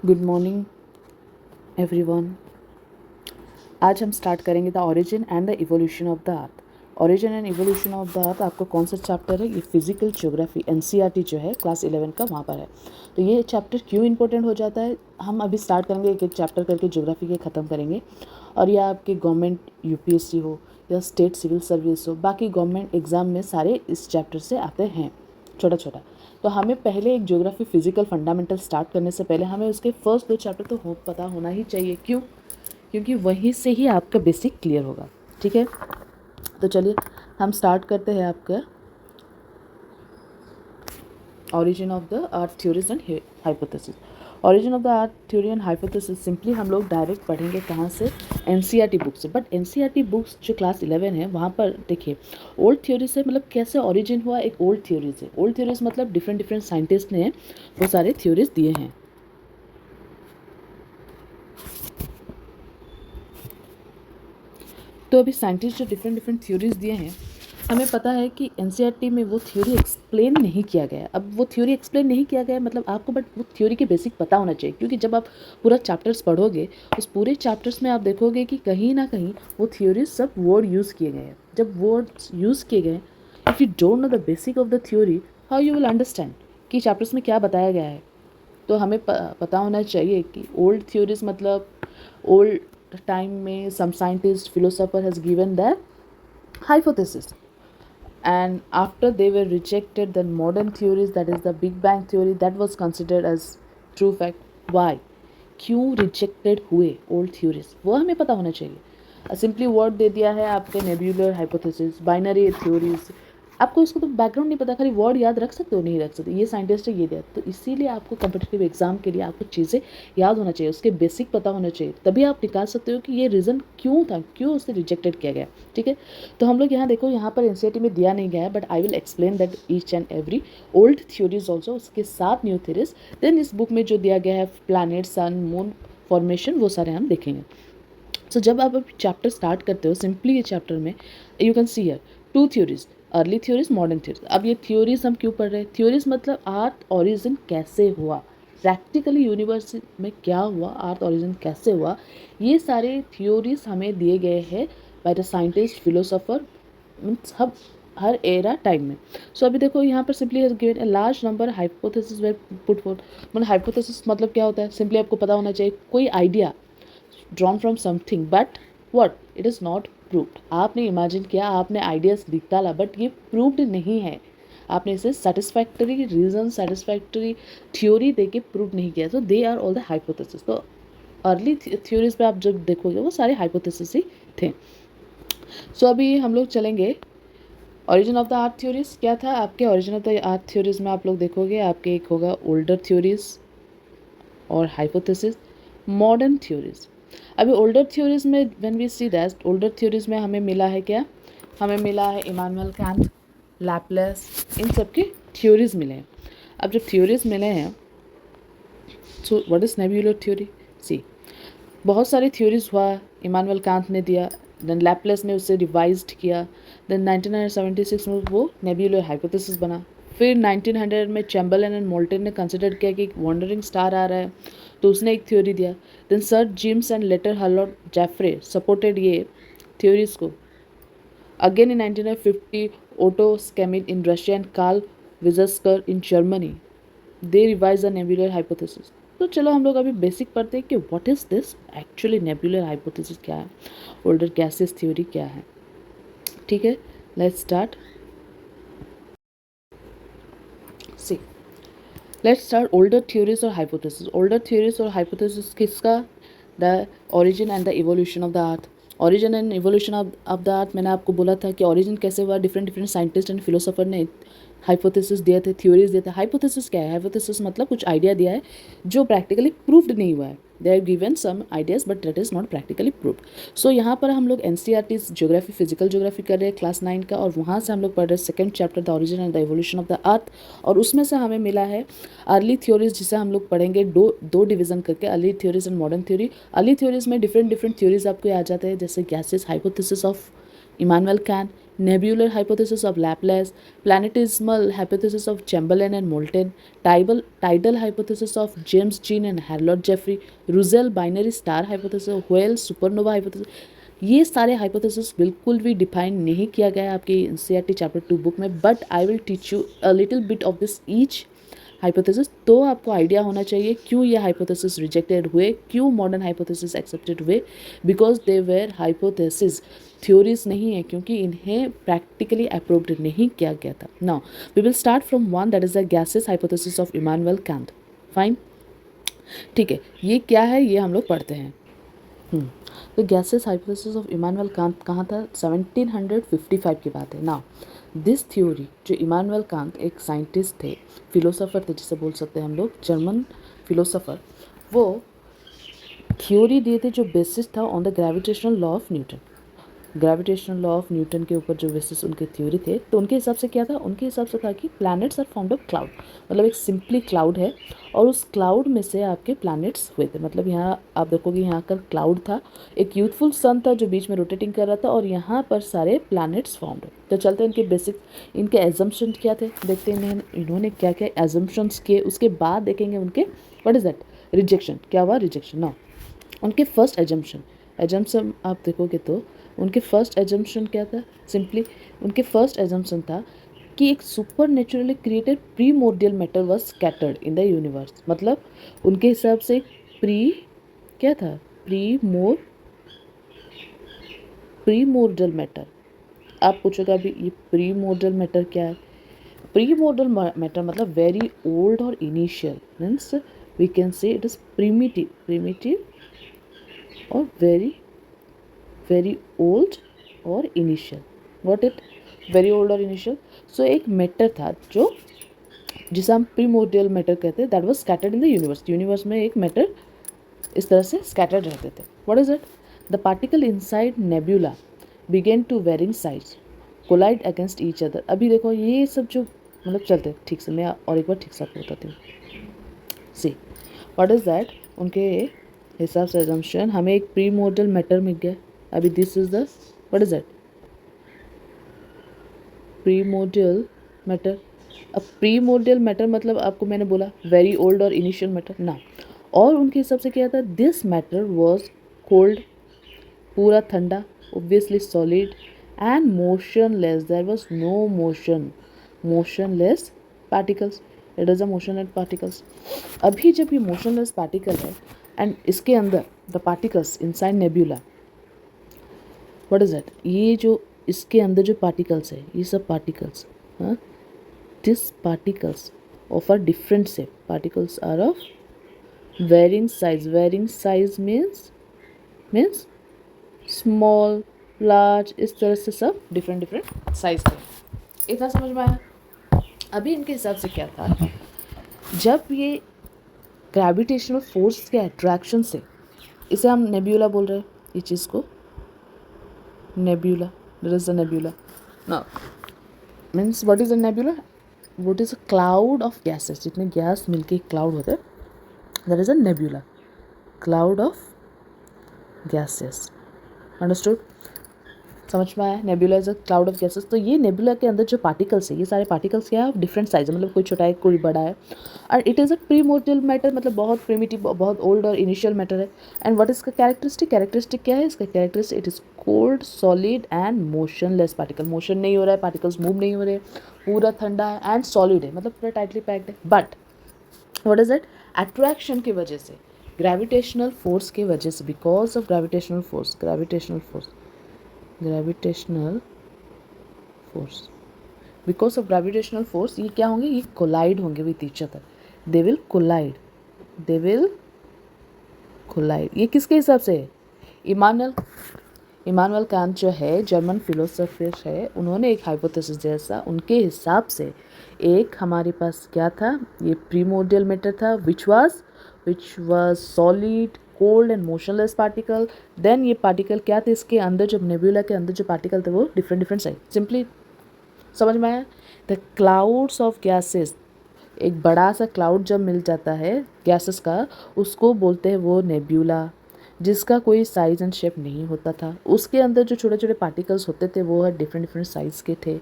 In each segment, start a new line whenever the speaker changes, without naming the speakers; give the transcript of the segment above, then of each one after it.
Good morning everyone. आज हम start करेंगे the origin and the evolution of the earth. Origin and evolution of the अर्थ आपका कौन सा चैप्टर है? ये फिजिकल ज्योग्राफी एनसीईआरटी जो है क्लास 11 का वहाँ पर है। तो ये चैप्टर क्यों इंपॉर्टेंट हो जाता है, हम अभी स्टार्ट करेंगे, एक एक चैप्टर करके ज्योग्राफी के ख़त्म करेंगे। और यह आपके गवर्नमेंट यूपीएससी हो या स्टेट सिविल सर्विस हो, बाकी गवर्नमेंट एग्ज़ाम में सारे इस चैप्टर से आते हैं छोटा छोटा। तो हमें पहले एक ज्योग्राफी फिजिकल फंडामेंटल स्टार्ट करने से पहले हमें उसके फर्स्ट 2 चैप्टर तो पता होना ही चाहिए। क्यों? क्योंकि वहीं से ही आपका बेसिक क्लियर होगा। ठीक है, तो चलिए हम स्टार्ट करते हैं आपका origin of the earth theories and hypothesis. Origin of the earth theory and hypothesis simply हम लोग डायरेक्ट पढ़ेंगे कहाँ से? एनसीईआरटी बुक से। बट एनसीईआरटी बुक्स जो क्लास 11 है वहाँ पर देखिए ओल्ड थ्योरी से मतलब कैसे ओरिजिन हुआ, एक ओल्ड थ्योरी से। ओल्ड थ्योरीज मतलब डिफरेंट डिफरेंट साइंटिस्ट ने वो सारे थ्योरीज दिए हैं। तो अभी साइंटिस्ट जो डिफरेंट डिफरेंट थ्योरीज दिए हैं, हमें पता है कि एनसीईआरटी में वो थ्योरी एक्सप्लेन नहीं किया गया। अब वो थ्योरी एक्सप्लेन नहीं किया गया मतलब आपको बट वो थ्योरी के बेसिक पता होना चाहिए, क्योंकि जब आप पूरा चैप्टर्स पढ़ोगे उस पूरे चैप्टर्स में आप देखोगे कि कहीं ना कहीं वो थ्योरीज सब वर्ड यूज़ किए गए हैं। जब वर्ड्स यूज़ किए गए, if you don't know the basic of the theory, how you will understand कि चैप्टर्स में क्या बताया गया है। तो हमें पता होना चाहिए कि ओल्ड थ्योरीज मतलब ओल्ड टाइम में some scientist philosopher has given their hypothesis, and after they were rejected, then modern theories, that is the Big Bang theory, that was considered as true fact. Why? क्यों rejected हुए old theories, वो हमें पता होना चाहिए। Simply word दे दिया है आपके नेबुलर हाइपोथेसिस, बाइनरी थ्योरीज, आपको इसको तो बैकग्राउंड नहीं पता, खाली वर्ड याद रख सकते हो, नहीं रख सकते, ये साइंटिस्ट है ये दिया। तो इसीलिए आपको कम्पिटिटिव एग्जाम के लिए आपको चीज़ें याद होना चाहिए, उसके बेसिक पता होना चाहिए, तभी आप निकाल सकते हो कि ये रीज़न क्यों था, क्यों उसे रिजेक्टेड किया गया। ठीक है, तो हम लोग यहाँ देखो, यहाँ पर एनसीईआरटी में दिया नहीं गया है, but I will explain that each and every old theories also, उसके साथ न्यू थ्योरीज। देन इस बुक में जो दिया गया है प्लानट सन मून फॉर्मेशन, वो सारे हम देखेंगे। सो जब आप चैप्टर स्टार्ट करते हो, सिंपली ये चैप्टर में you can see here 2 theories, early theories, modern theories. अब ये थ्योरीज हम क्यों पढ़ रहे हैं? थ्योरीज मतलब अर्थ ओरिजिन कैसे हुआ, प्रैक्टिकली यूनिवर्स में क्या हुआ, अर्थ ओरिजिन कैसे हुआ, ये सारे थ्योरीज हमें दिए गए हैं by the scientist philosopher, means हर एरा टाइम में। सो अभी देखो यहाँ पर simply given a large number hypothesis were put forth. मतलब हाइपोथेसिस मतलब क्या होता है? सिंपली आपको पता होना चाहिए कोई idea drawn from something, but what it is not proved। आपने इमेजिन किया, आपने आइडियाज निकाला, बट ये प्रूव्ड नहीं है, आपने इसे सेटिस्फैक्टरी रीजन, सेटिस्फैक्टरी थ्योरी देके प्रूव नहीं किया। So they are all the hypothesis. तो अर्ली थ्योरीज पे आप जब देखोगे वो सारे हाइपोथेसिस ही थे। सो अभी हम लोग चलेंगे origin of the earth theories. क्या था आपके origin of the earth theories में? आप लोग देखोगे आपके एक होगा ओल्डर थ्योरीज और हाइपोथेसिस, मॉडर्न थ्योरीज। अभी ओल्डर थ्योरीज में when we see that, older theories में हमें मिला है क्या? हमें मिला है इमानुएल कैंट, लैपलेस, इन सब की थ्योरीज मिले हैं। अब जब थ्योरीज मिले हैं, so what is nebular theory? See, बहुत सारी थ्योरीज हुआ, इमानुएल कैंट ने दिया, देन लैपलेस ने उसे रिवाइज्ड किया, देन 1976 में वो नेबुलर हाइपोथेसिस बना। फिर 1900 में चैम्बरलेन एंड मोल्टन ने कंसिडर किया कि एक वॉन्डरिंग स्टार आ रहा है, तो उसने एक थ्योरी दिया। Then sir Jeans and later Harold Jeffreys supported ये थ्योरीज को। Again in 1950 Otto Schmidt in Russia and Carl Weizsacker in Germany, they revise the nebular hypothesis. तो चलो हम लोग अभी बेसिक पढ़ते हैं कि what is this actually, nebular hypothesis क्या है, ओल्डर गैसेस थ्योरी क्या है। ठीक है, let's start. See, let's start older theories और हाइपोथेसिस। ओल्डर थ्योरीज और हाइपोथेसिस किसका? The origin and the evolution of the earth. Origin and evolution of the अर्थ, मैंने आपको बोला था कि ओरिजिन कैसे हुआ, different different scientist and philosopher ने हाइपोथेसिस दिए थे, थ्योरीज दिए थे। हाइपोथेसिस क्या है? हाइपोथेसिस मतलब कुछ आइडिया दिया है जो प्रैक्टिकली प्रूव्ड नहीं हुआ है। They have given some ideas but that is not practically proved. So यहाँ पर हम लोग एनसीईआरटी ज्योग्राफी फिजिकल ज्योग्राफी कर रहे हैं क्लास 9 का, और वहाँ से हम लोग पढ़ रहे हैं second chapter the origin and the evolution of the अर्थ। और उसमें से हमें मिला है अर्ली थ्योरीज, जिसे हम लोग पढ़ेंगे दो डिवीजन करके, early theories and modern theory. Early theories में डिफरेंट डिफरेंट थ्योरीज आपको आ जाते हैं, जैसे gases hypothesis of Immanuel Kant, nebular hypothesis of Laplace, planetesimal hypothesis of Chamberlain and Moulton, tidal hypothesis of James Jean and Harold Jeffrey, Russell binary star hypothesis, Whale supernova hypothesis. ये सारे hypothesis बिल्कुल भी define नहीं किया गया है आपके NCERT chapter 2 book में, but I will teach you a little bit of this each hypothesis, तो आपको आइडिया होना चाहिए क्यों ये हाइपोथेसिस रिजेक्टेड हुए, क्यों मॉडर्न हाइपोथेसिस एक्सेप्टेड हुए, because they were hypothesis, theories नहीं है, क्योंकि इन्हें प्रैक्टिकली अप्रूव्ड नहीं किया गया था. Now we will start from one, that is the gases hypothesis of Immanuel Kant. Fine, ठीक है, ये क्या है ये हम लोग पढ़ते हैं. तो gases hypothesis of Immanuel Kant कहाँ था, 1755 की बात है. नाउ दिस थ्योरी, जो इमानुएल कांट एक साइंटिस्ट थे, फिलोसोफर थे जिसे बोल सकते हैं हम लोग, जर्मन फिलोसोफर, वो थ्योरी दिए थे जो बेसिस था on the gravitational law of Newton. Gravitational law of Newton के ऊपर जो बेसिस उनके थ्योरी थे, तो उनके हिसाब से क्या था, उनके हिसाब से था कि planets are formed of cloud, मतलब एक सिंपली क्लाउड है और उस क्लाउड में से आपके प्लैनेट्स हुए थे. मतलब यहाँ आप देखोगे यहाँ का क्लाउड था, एक यूथफुल सन था जो बीच में रोटेटिंग कर रहा था और यहाँ पर सारे प्लैनेट्स फॉर्म्ड. तो चलते हैं इनके बेसिक, इनके एजम्पशन क्या थे, देखते हैं इन्होंने क्या क्या एजम्पशंस किए, उसके बाद देखेंगे उनके व्हाट इज दैट रिजेक्शन, क्या हुआ रिजेक्शन. ना उनके फर्स्ट एजम्पशन आप देखोगे तो उनके फर्स्ट एजम्पशन क्या था, सिंपली उनके फर्स्ट एजम्पशन था कि एक super naturally created primordial matter was scattered in the universe. मतलब उनके हिसाब से क्या था, प्रीमोर्डियल मैटर. आप पूछोगे अभी ये प्रीमोर्डियल मैटर क्या है. प्रीमोर्डियल मैटर मतलब वेरी ओल्ड और initial, means we can say it is primitive और very old और initial. Got it? very old और initial. So एक मैटर था जो जिसे हम प्रीमोर्डियल मैटर कहते हैं, that was scattered in the universe. Universe में एक मैटर इस तरह से स्कैटर्ड रहते थे. What is it, the particle inside nebula begin to varying size collide against each other. अभी देखो ये सब जो मतलब चलते ठीक से, मैं और एक बार ठीक से आपको बताती हूँ. सी व्हाट इज दैट, उनके हिसाब से assumption, हमें एक प्रीमोर्डियल मैटर मिल गया. अभी this is the what is that primordial matter. अब प्रीमोर्डियल मैटर मतलब आपको मैंने बोला वेरी ओल्ड और इनिशियल मैटर ना. और उनके हिसाब से क्या था, दिस मैटर वाज कोल्ड, पूरा ठंडा, obviously solid and motionless. There was no motionless particles. It is a motionless particles. अभी जब ये मोशनलेस पार्टिकल है एंड इसके अंदर the particles inside nebula, what is that, ये जो इसके अंदर जो पार्टिकल्स है, ये सब particles, this particles of a different shape, particles are of varying size means small, large, इस तरह से सब डिफरेंट साइज के. इतना समझ में आया. अभी इनके हिसाब से क्या था, जब ये ग्रेविटेशनल फोर्स के अट्रैक्शन से, इसे हम नेब्यूला बोल रहे हैं, ये चीज़ को nebula, that is the nebula. Now means what is a nebula, what is a cloud of gases. जितने गैस मिलके क्लाउड होते हैं, that is a nebula, cloud of gases. Understood, समझ में आया. Nebula is a cloud of gases. तो ये nebula के अंदर जो पार्टिकल्स है, ये सारे पार्टिकल्स क्या है, डिफरेंट साइज है, मतलब कोई छोटा है कोई बड़ा है. और it is a primordial matter, मतलब बहुत प्रिमिटिव, बहुत ओल्ड और इनिशियल मैटर है. एंड व्हाट इज का कैरेक्टरिस्टिक क्या है इसका characteristic, it is cold, solid and motionless particle. Motion नहीं हो रहा है, पार्टिकल्स मूव नहीं हो रहे, पूरा ठंडा है एंड सॉलिड है, मतलब पूरा टाइटली पैक्ड है. But what is it, attraction की वजह से, ग्रेविटेशनल फोर्स की वजह से, बिकॉज ऑफ ग्रेविटेशनल फोर्स, ये क्या होंगे, ये कोलाइड होंगे with each other. They will collide. ये किसके हिसाब से है, इमानुएल कांट जो है जर्मन फिलोसोफर है, उन्होंने एक हाइपोथेसिस जैसा, उनके हिसाब से एक हमारे पास क्या था, ये प्रीमोर्डियल मैटर था which was solid, cold and motionless particle. Then ये पार्टिकल क्या थे, इसके अंदर जब नेबुला के अंदर जो पार्टिकल थे वो डिफरेंट साइज. सिंपली समझ में आया. द क्लाउड्स ऑफ गैसेस, एक बड़ा सा क्लाउड जब मिल जाता है गैसेस का, उसको बोलते हैं वो नेबुला. जिसका कोई साइज़ एंड शेप नहीं होता था। उसके अंदर जो छोटे छोटे पार्टिकल्स होते थे वो डिफरेंट डिफरेंट साइज़ के थे,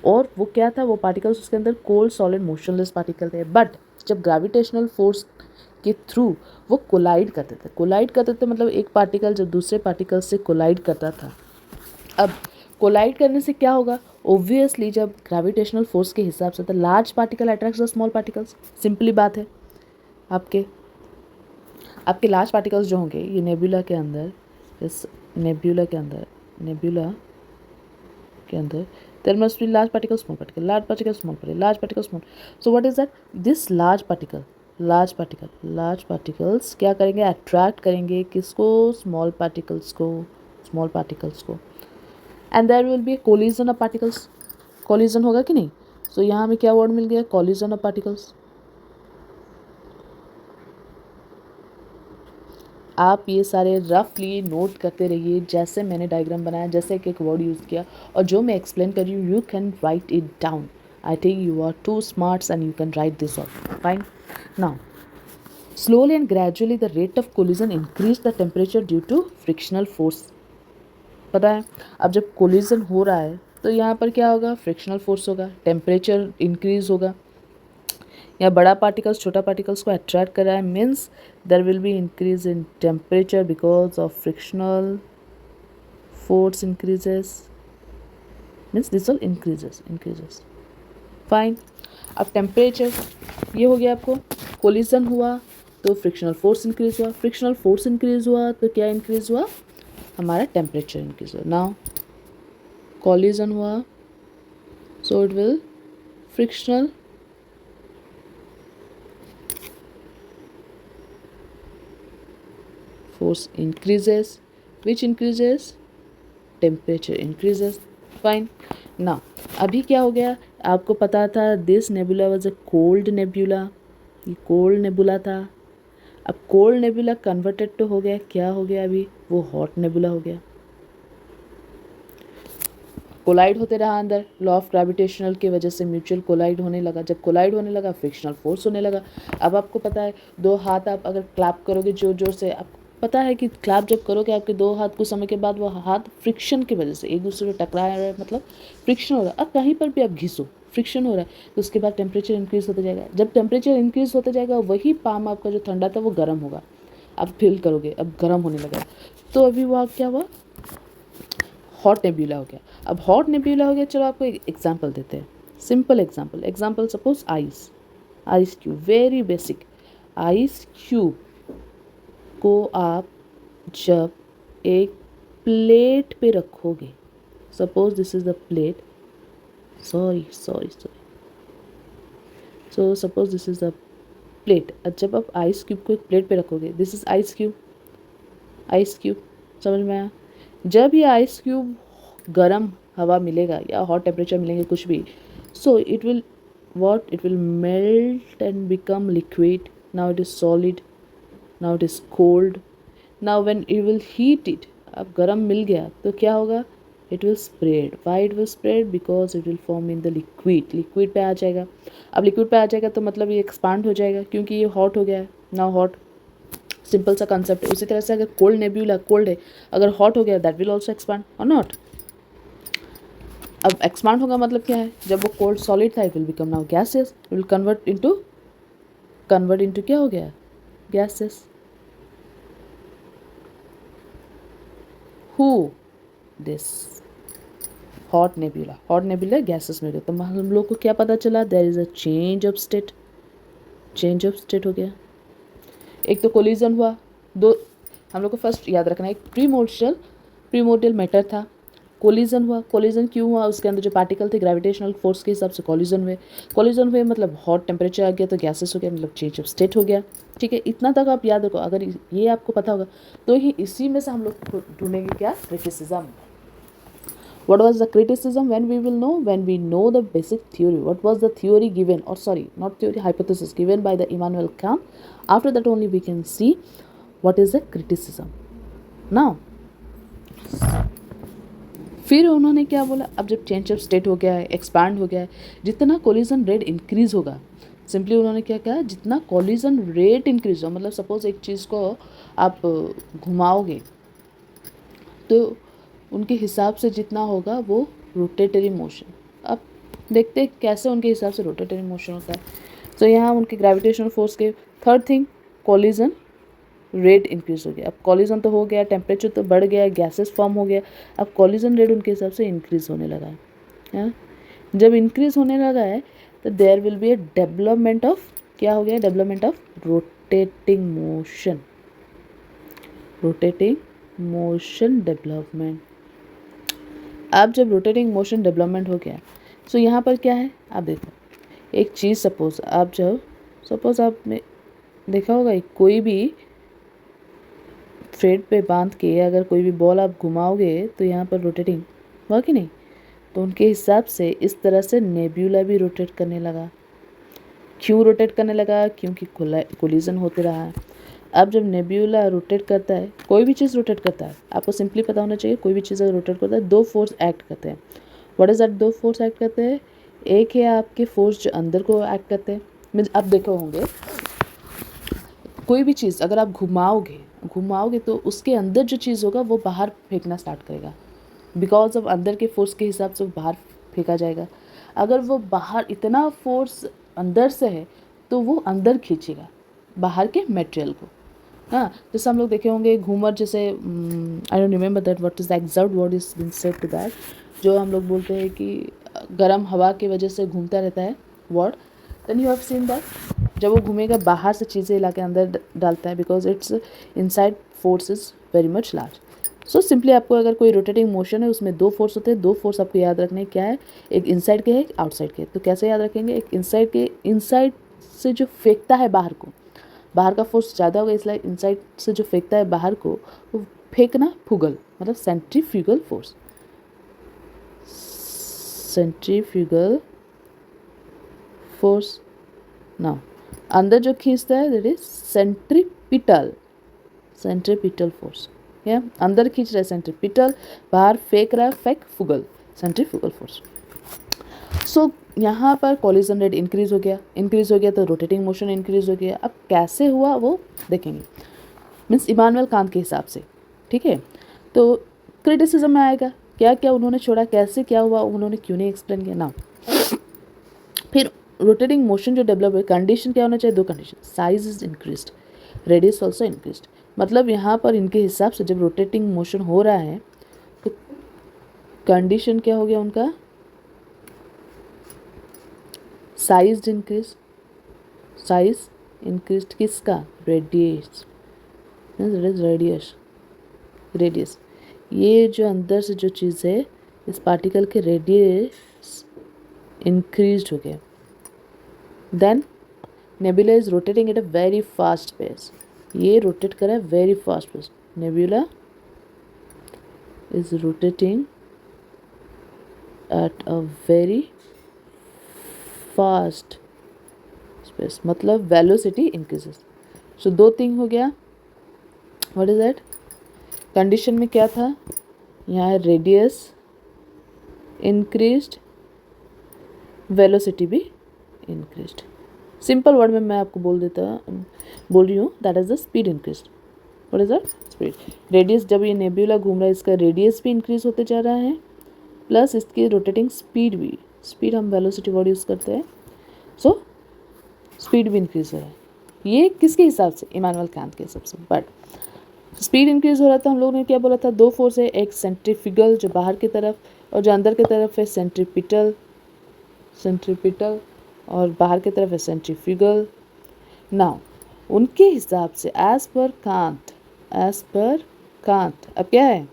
और वो क्या था, वो पार्टिकल्स उसके अंदर कोल्ड सॉलिड मोशनलेस पार्टिकल थे। बट जब ग्रेविटेशनल फोर्स के थ्रू वो कोलाइड करते थे मतलब एक पार्टिकल जब दूसरे पार्टिकल से कोलाइड करता था। अब कोलाइड करने से क्या होगा, ओब्वियसली जब ग्रेविटेशनल फोर्स के हिसाब से the large particle attracts the small particles. Simply बात है, आपके आपके लार्ज पार्टिकल्स जो होंगे ये नेबुला के अंदर, इस नेबुला के अंदर there must be large particle, small particle, large particle, small particle, large particle, small. So what is that? This large particles क्या करेंगे, अट्रैक्ट करेंगे किसको, स्मॉल पार्टिकल्स को, and there will be collision of particles. Collision होगा कि नहीं? सो यहाँ हमें क्या वर्ड मिल गया, कोलिजन ऑफ पार्टिकल्स। आप ये सारे रफली नोट करते रहिए, जैसे मैंने डायग्राम बनाया, जैसे एक वर्ड यूज़ किया और जो मैं एक्सप्लेन कर रही हूँ, you can write it down. I think you are too smarts and you can write this also. Fine. Now slowly and gradually the rate of collision increased the temperature due to frictional force। पता है, अब जब collision हो रहा है तो यहाँ पर क्या होगा, फ्रिक्शनल फोर्स होगा, टेम्परेचर इंक्रीज होगा। या बड़ा पार्टिकल्स छोटा पार्टिकल्स को अट्रैक्ट कर रहा है, means there will be increase in temperature because of frictional force increases, means this all increases. Fine. अब टेम्परेचर ये हो गया, आपको कोलिजन हुआ तो फ्रिक्शनल फोर्स इंक्रीज हुआ, फ्रिक्शनल फोर्स इंक्रीज हुआ तो क्या इंक्रीज हुआ, हमारा टेम्परेचर इंक्रीज हुआ। नाउ कोलिजन हुआ so it will frictional force increases, which increases temperature increases। fine। now अभी क्या हो गया, आपको पता था this nebula was a cold nebula, ये cold nebula था। अब cold nebula converted तो हो गया, क्या हो गया, अभी वो hot nebula हो गया। कोलाइड होते रहा अंदर, लॉ ऑफ ग्रेविटेशनल की वजह से म्यूचुअल कोलाइड होने लगा। जब कोलाइड होने लगा फ्रिक्शनल फोर्स होने लगा। अब आपको पता है, दो हाथ आप अगर क्लैप करोगे जोर जोर से, आपको पता है कि क्लैप जब करोगे आपके दो हाथ कुछ समय के बाद वो हाथ फ्रिक्शन की वजह से एक दूसरे को टकरा रहा है, मतलब फ्रिक्शन हो रहा है। अब कहीं पर भी आप घिसो, फ्रिक्शन हो रहा है, तो उसके बाद टेम्परेचर इंक्रीज होता जाएगा। जब टेम्परेचर इंक्रीज होता जाएगा, वही पाम आपका जो ठंडा था वो गर्म होगा। आप फील करोगे अब गर्म होने लगा। तो अभी वो क्या हुआ, हॉट नेब्यूला हो गया। अब हॉट नेब्यूला हो गया, चलो आपको एक एग्जांपल देते हैं, simple example suppose ice cube, very basic. Ice cube को आप जब एक प्लेट पे रखोगे, suppose this is the plate, sorry so suppose this is the plate. जब आप आइस क्यूब को एक प्लेट पे रखोगे, दिस इज आइस क्यूब, समझ में आया? जब ये आइस क्यूब गर्म हवा मिलेगा या हॉट टेम्परेचर मिलेंगे कुछ भी, सो it will melt and become liquid. Now it is solid, now it is cold. Now when you will heat it, अब गर्म मिल गया तो क्या होगा, it will spread. Why it will spread, because it will form in the liquid पे आ जाएगा। अब liquid पे आ जाएगा तो मतलब ये एक्सपांड हो जाएगा, क्योंकि ये हॉट हो गया है। नाउ हॉट, सिंपल सा कंसेप्ट है। उसी तरह से अगर कोल्ड नेब्यूला, कोल्ड है, अगर हॉट हो गया, दैट विल ऑल्सो एक्सपांड और नॉट। अब एक्सपांड होगा मतलब क्या है, जब वो कोल्ड सॉलिड था, it will become now gases, it will convert into क्या हो गया, गैसेस। हु दिस हॉट नेब्यूला गैसेस में गया। तो हम लोग को क्या पता चला, there is a change of state हो गया। एक तो कोलिजन हुआ, दो हम लोग को फर्स्ट याद रखना है, एक प्रीमोर्डियल मैटर था, कोलिजन हुआ। कोलिजन क्यों हुआ, उसके अंदर जो पार्टिकल थे ग्रेविटेशनल फोर्स के हिसाब से कोलिजन हुए मतलब हॉट टेम्परेचर आ गया तो गैसेस हो गया, मतलब चेंज ऑफ स्टेट हो गया। ठीक है, इतना तक आप याद रखो। अगर ये आपको पता होगा तो ही इसी में से हम लोग ढूंढेंगे क्या, criticism. What was the criticism? When we know the basic theory. What was the theory given, or sorry, not theory, hypothesis given by the Immanuel Kant. After that only we can see what is the criticism. Now, फिर उन्होंने क्या बोला, अब जब change of state हो गया है, expand हो गया है, जितना कोलिजन रेट इंक्रीज होगा, सिंपली उन्होंने क्या कहा, जितना कॉलिजन रेट इंक्रीज हो, मतलब सपोज एक चीज़ को आप घुमाओगे तो उनके हिसाब से जितना होगा वो रोटेटरी मोशन। अब देखते हैं कैसे उनके हिसाब से रोटेटरी मोशन होता है। तो यहाँ उनके ग्रेविटेशनल फोर्स के third thing collision rate increase हो गया। अब कॉलिजन तो हो गया, टेम्परेचर तो बढ़ गया, गैसेस फॉर्म हो गया, अब कॉलिजन रेट उनके हिसाब से इंक्रीज होने लगा है। जब इंक्रीज होने लगा है तो there will be a development of, क्या हो गया, development of rotating motion, rotating motion development. अब जब रोटेटिंग मोशन डेवलपमेंट हो गया तो यहाँ पर क्या है, आप देखो एक चीज़ सपोज आपने देखा होगा कोई भी थ्रेड पे बांध के अगर कोई भी बॉल आप घुमाओगे तो यहाँ पर रोटेटिंग हुआ कि नहीं, तो उनके हिसाब से इस तरह से नेब्यूला भी रोटेट करने लगा। क्यों रोटेट करने लगा, क्योंकि कोलिजन होते रहा है। अब जब नेब्यूला रोटेट करता है, कोई भी चीज़ रोटेट करता है, आपको सिंपली पता होना चाहिए, कोई भी चीज़ अगर रोटेट करता है दो फोर्स एक्ट करते हैं। व्हाट इज दैट, दो फोर्स एक्ट करते हैं, एक है आपके फोर्स जो अंदर को एक्ट करते हैं, मीन्स आप देखो होंगे कोई भी चीज़ अगर आप घुमाओगे तो उसके अंदर जो चीज़ होगा वो बाहर फेंकना स्टार्ट करेगा, बिकॉज ऑफ अंदर के फोर्स के हिसाब से वो बाहर फेंका जाएगा। अगर वो बाहर इतना फोर्स अंदर से है तो वो अंदर खींचेगा बाहर के मटेरियल को। हाँ, जैसे हम लोग देखे होंगे घूमर, जैसे I don't remember that what is the exact word is been said to that, जो हम लोग बोलते हैं कि गर्म हवा की वजह से घूमता रहता है word, then you have seen that जब वो घूमेगा बाहर से चीज़ें ला के अंदर डालता है, because it's inside force is very much large. So simply आपको अगर कोई रोटेटिंग मोशन है उसमें दो फोर्स होते हैं, दो फोर्स आपको याद रखने क्या है, एक इनसाइड के है एक आउटसाइड के। तो कैसे याद रखेंगे, एक इनसाइड से जो फेंकता है बाहर को, बाहर का फोर्स ज़्यादा होगा, इसलिए इनसाइड से जो फेंकता है बाहर को वो फेंकना फुगल, मतलब सेंट्रीफ्यूगल फोर्स, सेंट्रीफ्यूगल फोर्स। ना अंदर जो खींचता है दैट इज सेंट्रीपिटल फोर्स, या अंदर खींच रहा है सेंट्रीपिटल, बाहर फेंक रहा है फुगल, सेंट्रीफ्यूगल फोर्स। सो यहाँ पर कॉलिजन रेट इंक्रीज हो गया तो रोटेटिंग मोशन इंक्रीज हो गया। अब कैसे हुआ वो देखेंगे, मीन्स इमानुएल कांत के हिसाब से, ठीक है। तो क्रिटिसिज्म में आएगा क्या क्या उन्होंने छोड़ा, कैसे क्या हुआ, उन्होंने क्यों नहीं एक्सप्लेन किया ना। फिर रोटेटिंग मोशन जो डेवलप है, कंडीशन क्या होना चाहिए, दो condition, size is increased, radius also increased. मतलब यहाँ पर इनके हिसाब से जब रोटेटिंग मोशन हो रहा है तो कंडीशन क्या हो गया उनका, साइज इंक्रीज किसका, रेडियस, ये जो अंदर से जो चीज़ है इस पार्टिकल के रेडियस इंक्रीज हो गया। Then nebula is rotating at a very fast pace, ये रोटेट कर रहा है very fast pace, nebula is rotating at a very fast space, मतलब वेलोसिटी इंक्रीजेस। सो दो थिंग हो गया, व्हाट इज दैट, कंडीशन में क्या था, यहाँ रेडियस इंक्रीज्ड, वेलोसिटी भी इंक्रीज्ड। सिंपल वर्ड में मैं आपको बोल रही हूँ, that is the speed increased. What is that, speed, radius, जब ये नेब्यूला घूम रहा है इसका रेडियस भी इंक्रीज होते जा रहा है, प्लस इसकी रोटेटिंग स्पीड भी, स्पीड हम वेलोसिटी वर्ड यूज़ करते हैं, सो स्पीड भी इंक्रीज हो रहा है। ये किसके हिसाब से, इमानुएल कांत के हिसाब से। बट स्पीड इंक्रीज हो रहा था, हम लोगों ने क्या बोला था, दो फोर्स है, एक सेंट्रीफ्यूगल जो बाहर की तरफ और जो अंदर की तरफ है सेंट्रीपिटल, और बाहर की तरफ है सेंट्रीफ्यूगल। नाउ उनके हिसाब से एज पर कांत अब क्या है,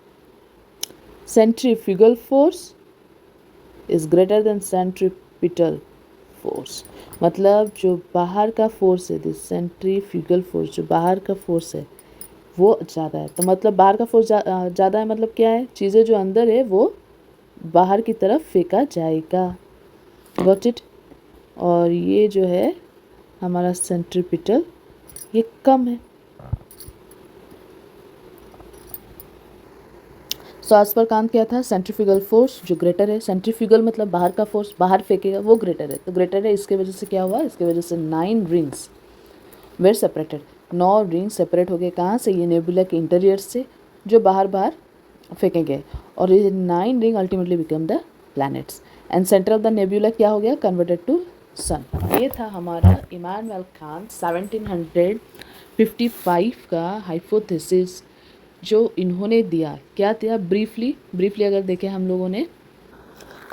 centrifugal force is greater than centripetal force, मतलब जो बाहर का फोर्स है, दिस सेंट्रीफ्यूगल फोर्स, जो बाहर का फोर्स है वो ज़्यादा है। तो मतलब बाहर का फोर्स ज़्यादा है, मतलब क्या है, चीज़ें जो अंदर है वो बाहर की तरफ फेंका जाएगा, गॉट इट। और ये जो है हमारा सेंट्रीपिटल ये कम है। सो आज पर कांत क्या था, सेंट्रीफ्यूगल फोर्स जो ग्रेटर है, सेंट्रीफ्यूगल मतलब बाहर का फोर्स, बाहर फेंकेगा वो ग्रेटर है, तो ग्रेटर है, इसके वजह से क्या हुआ, इसके वजह से 9 rings were separated, 9 rings separate हो गए, कहाँ से, ये नेबुला के इंटीरियर से जो बाहर बाहर फेंके गए, और ये 9 ring ultimately become the planets and centre of the nebula क्या हो गया, कन्वर्टेड टू सन। ये था हमारा इमानुएल कांत 1755 का हाइपोथेसिस जो इन्होंने दिया। क्या दिया, ब्रीफली अगर देखें हम लोगों ने,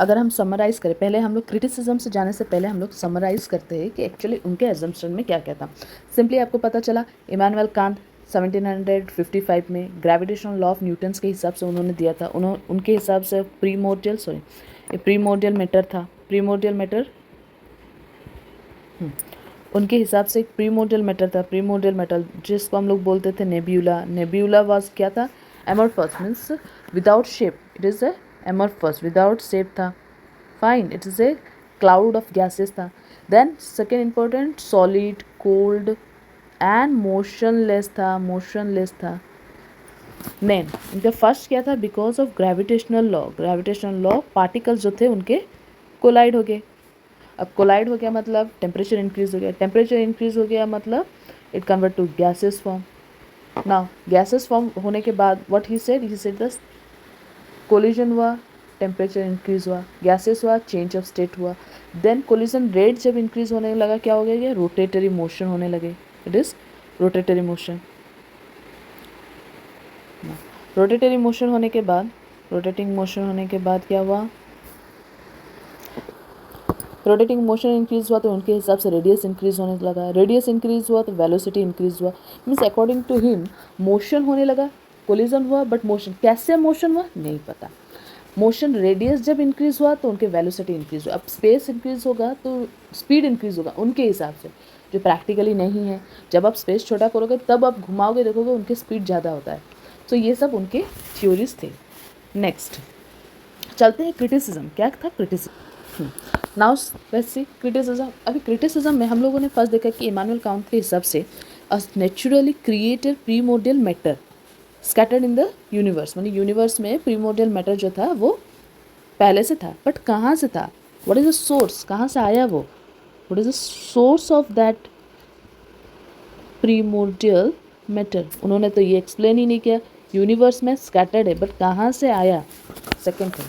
अगर हम समराइज़ करें, पहले हम लोग क्रिटिसिज्म से जाने से पहले हम लोग समराइज़ करते हैं कि एक्चुअली उनके एजम्पशन में क्या क्या था। सिंपली आपको पता चला इमानुएल कांत 1755 में ग्रेविटेशनल लॉ ऑफ न्यूटन्स के हिसाब से उन्होंने दिया था। उनके हिसाब से प्रीमोर्डियल मैटर था, प्रीमोर्डियल मैटर उनके हिसाब से एक प्रीमोर्डियल मैटर था, प्रीमोर्डियल मैटर जिसको हम लोग बोलते थे नेब्यूला। नेब्यूला वाज क्या था, amorphous means without shape, it is a amorphous, without shape था, fine, it is a cloud of gases था। Then second important, solid, cold and motionless then. नेन इनका फर्स्ट क्या था, because of gravitational law particles जो थे उनके collide हो गए। अब कोलाइड हो गया मतलब टेम्परेचर इंक्रीज हो गया, टेम्परेचर इंक्रीज हो गया मतलब it convert to gases form. Now gases form होने के बाद what he said the collision हुआ, टेम्परेचर इंक्रीज हुआ, गैसेस हुआ, चेंज ऑफ स्टेट हुआ। देन कोलिजन रेट जब इंक्रीज होने लगा क्या हो गया, ये रोटेटरी मोशन होने लगे, it is rotatory motion. Rotating motion होने के बाद क्या हुआ, रोटेटिंग मोशन इंक्रीज हुआ तो उनके हिसाब से रेडियस इंक्रीज होने लगा, रेडियस इंक्रीज हुआ तो वेलोसिटी इंक्रीज हुआ। Means according to him motion होने लगा, कोलिजन हुआ, बट मोशन कैसे मोशन हुआ नहीं पता। मोशन रेडियस जब इंक्रीज हुआ तो उनके वेलोसिटी इंक्रीज हुआ। अब स्पेस इंक्रीज होगा तो स्पीड इंक्रीज होगा उनके हिसाब से, जो प्रैक्टिकली नहीं है। जब आप स्पेस छोटा करोगे तब आप घुमाओगे, देखोगे उनके स्पीड ज़्यादा होता है। तो ये सब उनके थ्योरीज थे। नेक्स्ट चलते हैं क्रिटिसिज्म। क्या था criticism, now let's see criticism. अभी क्रिटिसिज्म में हम लोगों ने फर्स्ट देखा कि इमानुएल कांत के हिसाब से a naturally created primordial matter scattered in the universe, मानी यूनिवर्स में प्रीमोर्डियल मैटर जो था वो पहले से था, बट कहाँ से था, व्हाट इज द सोर्स, कहाँ से आया वो, what is the source of that primordial matter. उन्होंने तो ये एक्सप्लेन ही नहीं किया, यूनिवर्स में स्कैटर्ड है बट कहाँ से आया। सेकेंड थिंग,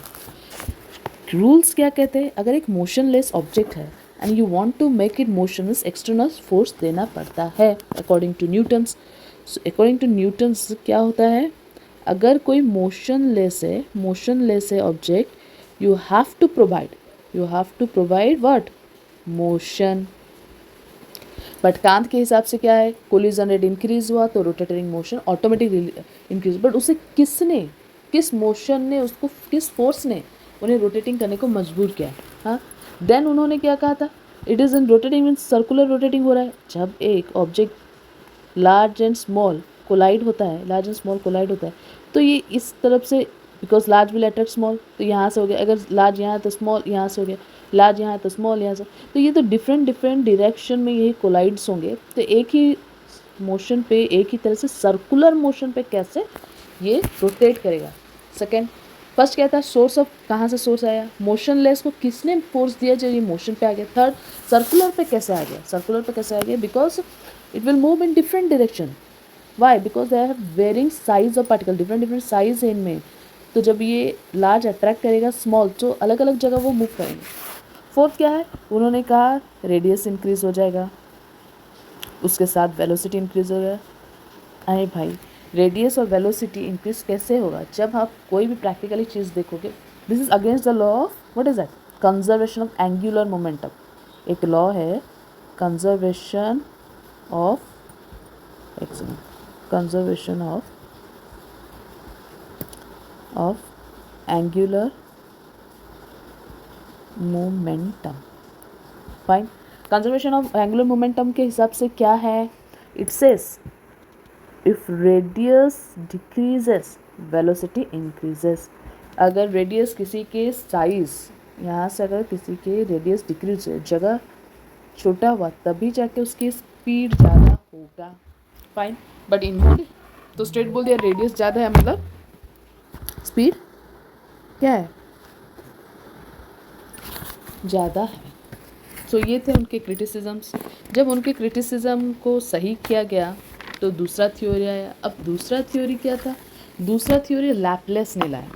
रूल्स क्या कहते हैं, अगर एक मोशनलेस ऑब्जेक्ट है and you want to make it motionless, external force देना पड़ता है according to Newton's. According to Newton's क्या होता है, अगर कोई मोशनलेस है object, you have to provide what, motion. But Kant के हिसाब से क्या है, कोलिजन रेट इंक्रीज हुआ तो rotating motion automatic increase, but उसे किस मोशन ने उसको, किस फोर्स ने उन्हें रोटेटिंग करने को मजबूर किया। हाँ, देन उन्होंने क्या कहा था, it is in rotating means circular rotating हो रहा है। जब एक object large and small collide होता है, तो ये इस तरफ से, because large will attract small, तो यहाँ से हो गया, अगर लार्ज यहाँ है तो स्मॉल यहाँ से हो गया, लार्ज यहाँ है तो स्मॉल यहाँ से, तो ये तो डिफरेंट डायरेक्शन में यही कोलाइड्स होंगे। तो एक ही मोशन पे, एक ही तरह से सर्कुलर मोशन पे कैसे ये रोटेट करेगा। सेकेंड, फर्स्ट क्या था, सोर्स ऑफ, कहाँ से सोर्स आया, मोशनलेस को किसने फोर्स दिया जो ये मोशन पे आ गया। थर्ड, सर्कुलर पे कैसे आ गया, because it will move in different direction. Why, because they have varying size of particle, different size है इनमें, तो जब ये लार्ज अट्रैक्ट करेगा स्मॉल, तो अलग अलग जगह वो मूव करेंगे। फोर्थ क्या है, उन्होंने कहा रेडियस इंक्रीज हो जाएगा, उसके साथ वेलोसिटी इंक्रीज हो गया। अरे भाई, रेडियस और वेलोसिटी इंक्रीज कैसे होगा, जब आप कोई भी प्रैक्टिकली चीज़ देखोगे, this is against the law of, what is that, conservation of angular momentum. एक लॉ है conservation of angular momentum. Fine, conservation of angular momentum के हिसाब से क्या है, it says if radius decreases velocity increases. अगर radius किसी के साइज, यहाँ से अगर किसी के रेडियस डिक्रीज, जगह छोटा हुआ, तभी जाके उसकी स्पीड ज़्यादा होगा। फाइन, बट इन्होंने तो स्ट्रेट बोल दिया रेडियस ज़्यादा है मतलब स्पीड क्या है, ज़्यादा है। सो ये थे उनके क्रिटिसिजम्स। जब उनके क्रिटिसिज्म को सही किया गया तो दूसरा थ्योरी आया। अब दूसरा थ्योरी क्या था, दूसरा थ्योरी लैपलेस ने लाया।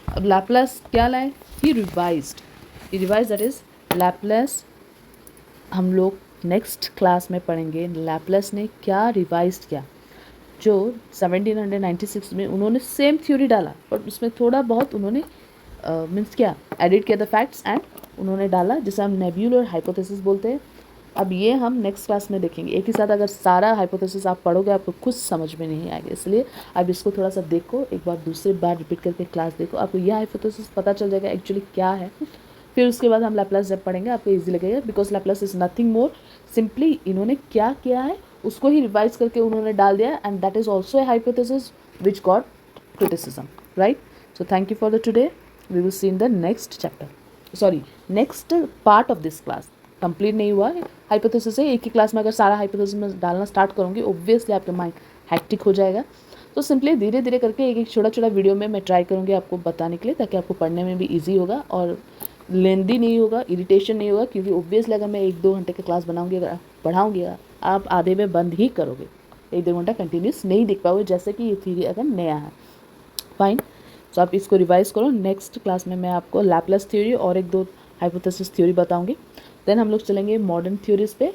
अब लैपलेस क्या लाए, ही रिवाइज्ड दैट इज लैपलेस। हम लोग नेक्स्ट क्लास में पढ़ेंगे लैपलेस ने क्या रिवाइज किया। जो 1796 में उन्होंने सेम थ्योरी डाला, बट उसमें थोड़ा बहुत उन्होंने मीन्स क्या एडिट किया द फैक्ट्स एंड उन्होंने डाला, जिसे हम नेब्यूलर हाइपोथेसिस बोलते हैं। अब ये हम नेक्स्ट क्लास में देखेंगे। एक ही साथ अगर सारा हाइपोथेसिस आप पढ़ोगे आपको कुछ समझ में नहीं आएगा, इसलिए अब इसको थोड़ा सा देखो, एक बार दूसरी बार रिपीट करके क्लास देखो, आपको यह हाइपोथेसिस पता चल जाएगा एक्चुअली क्या है। फिर उसके बाद हम लैपलास जब पढ़ेंगे आपको ईजी लगेगा, because Laplace is nothing more, simply इन्होंने क्या किया है उसको ही रिवाइज करके उन्होंने डाल दिया, and that is also a hypothesis which got criticism, right. So thank you for the today, we will see in the next chapter, sorry next part of this class. Complete नहीं हुआ hypothesis है, एक ही class में अगर सारा hypothesis में डालना start करूँगी ऑब्वियसली आपका माइंड हैक्टिक हो जाएगा। तो सिंपली धीरे धीरे करके एक एक छोटा छोटा वीडियो में मैं ट्राई करूँगी आपको बताने के लिए, ताकि आपको पढ़ने में भी ईजी होगा और लेंदी नहीं होगा, इरिटेशन नहीं होगा। क्योंकि ऑब्वियसली अगर मैं 1-2 घंटे की क्लास बनाऊंगी, अगर पढ़ाऊंगी, आप आधे में बंद ही करोगे, 1-2 घंटा कंटिन्यूस नहीं देख पाओगे, जैसे कि ये थ्योरी अगर नया है। फाइन, तो आप इसको रिवाइज करो। नेक्स्ट क्लास में मैं आपको लैपलेस थ्योरी और 1-2 हाइपोथेसिस थ्योरी बताऊंगी। देन हम लोग चलेंगे मॉडर्न थ्योरीज पे,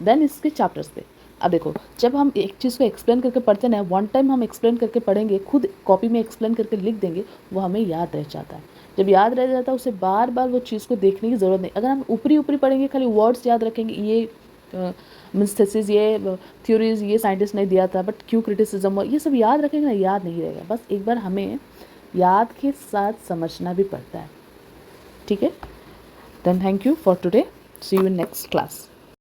देन इसके चैप्टर्स पे। अब देखो, जब हम एक चीज़ को एक्सप्लेन करके पढ़ते हैं ना, वन टाइम हम एक्सप्लेन करके पढ़ेंगे, खुद कॉपी में एक्सप्लेन करके लिख देंगे, वो हमें याद रह जाता है। जब याद रह जाता है उसे बार बार वो चीज़ को देखने की ज़रूरत नहीं। अगर हम ऊपरी ऊपरी पढ़ेंगे, खाली वर्ड्स याद रखेंगे, ये मीन्स थीसिस, ये थ्योरीज, ये साइंटिस्ट ने दिया था, बट क्यों क्रिटिसिज्म हुआ, ये सब याद रखेंगे ना, याद नहीं रहेगा। बस एक बार हमें याद के साथ समझना भी पड़ता है, ठीक है। Then thank you for today, see you in next class.